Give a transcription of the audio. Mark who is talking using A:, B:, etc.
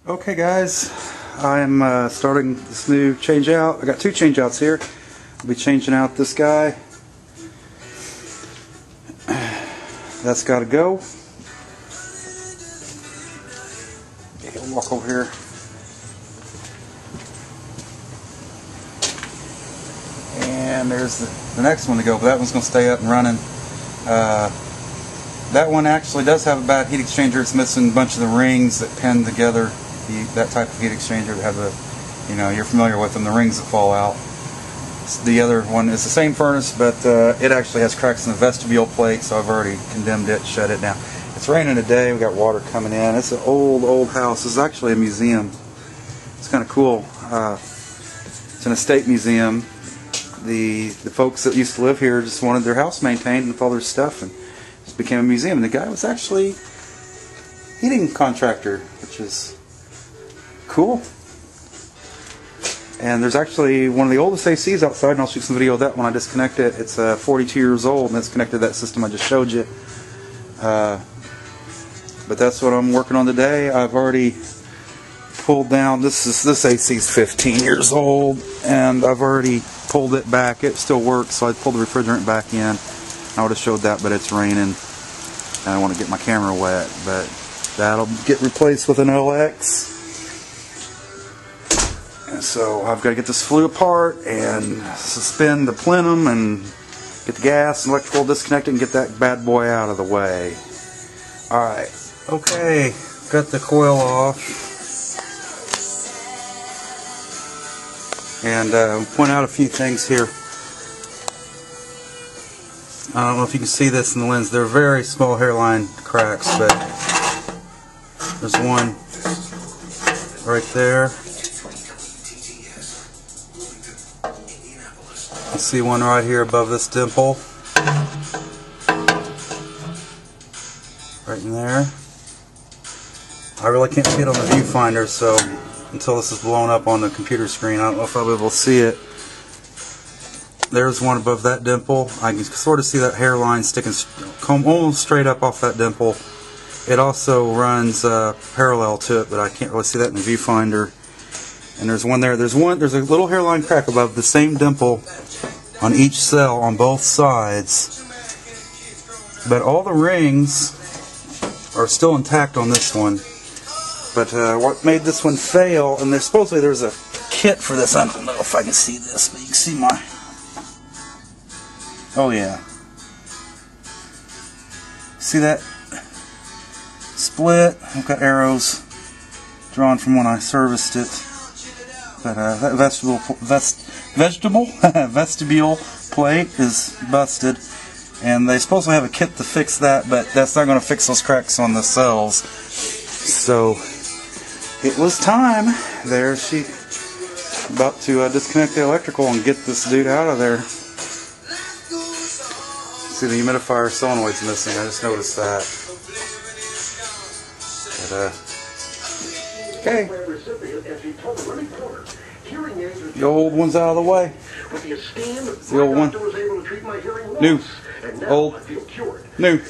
A: Okay guys, I'm starting this new change out. I got two change outs here. I'll be changing out this guy. That's got to go. Okay, I'll walk over here. And there's the next one to go, but that one's going to stay up and running. That one actually does have a bad heat exchanger. It's missing a bunch of the rings that pin together. That type of heat exchanger that have the, you're familiar with them, the rings that fall out. The other one is the same furnace, but it actually has cracks in the vestibule plate, so I've already condemned it, shut it down. It's raining today, we got water coming in. It's an old house. This is actually a museum. It's kind of cool. It's an estate museum. The folks that used to live here just wanted their house maintained with all their stuff, and it became a museum. And the guy was actually a heating contractor, which is cool. And there's actually one of the oldest ACs outside, and I'll shoot some video of that when I disconnect it. It's 42 years old, and it's connected to that system I just showed you. But that's what I'm working on today. I've already pulled down, this AC is 15 years old, and I've already pulled it back. It still works, so I pulled the refrigerant back in. I would have showed that, but it's raining, and I want to get my camera wet. But that'll get replaced with an LX. And so I've got to get this flue apart and suspend the plenum and get the gas and electrical disconnected and get that bad boy out of the way. Alright, okay, got the coil off. And point out a few things here. I don't know if you can see this in the lens. They're very small hairline cracks, but there's one right there. I see one right here above this dimple. Right in there. I really can't see it on the viewfinder, so until this is blown up on the computer screen, I don't know if I'll be able to see it. There's one above that dimple. I can sort of see that hairline sticking almost straight up off that dimple. It also runs parallel to it, but I can't really see that in the viewfinder. And there's one there. There's a little hairline crack above the same dimple on each cell on both sides. But all the rings are still intact on this one. But what made this one fail, and supposedly there's a kit for this. I don't know if I can see this, but you can see my... Oh yeah. See that split? I've got arrows drawn from when I serviced it. But that vestibule plate is busted, and they supposedly have a kit to fix that, but that's not going to fix those cracks on the cells. So it was time. There she about to disconnect the electrical and get this dude out of there. See, the humidifier solenoid's missing. I just noticed that. But, okay. The old one's out of the way. The old one. New. Old. New.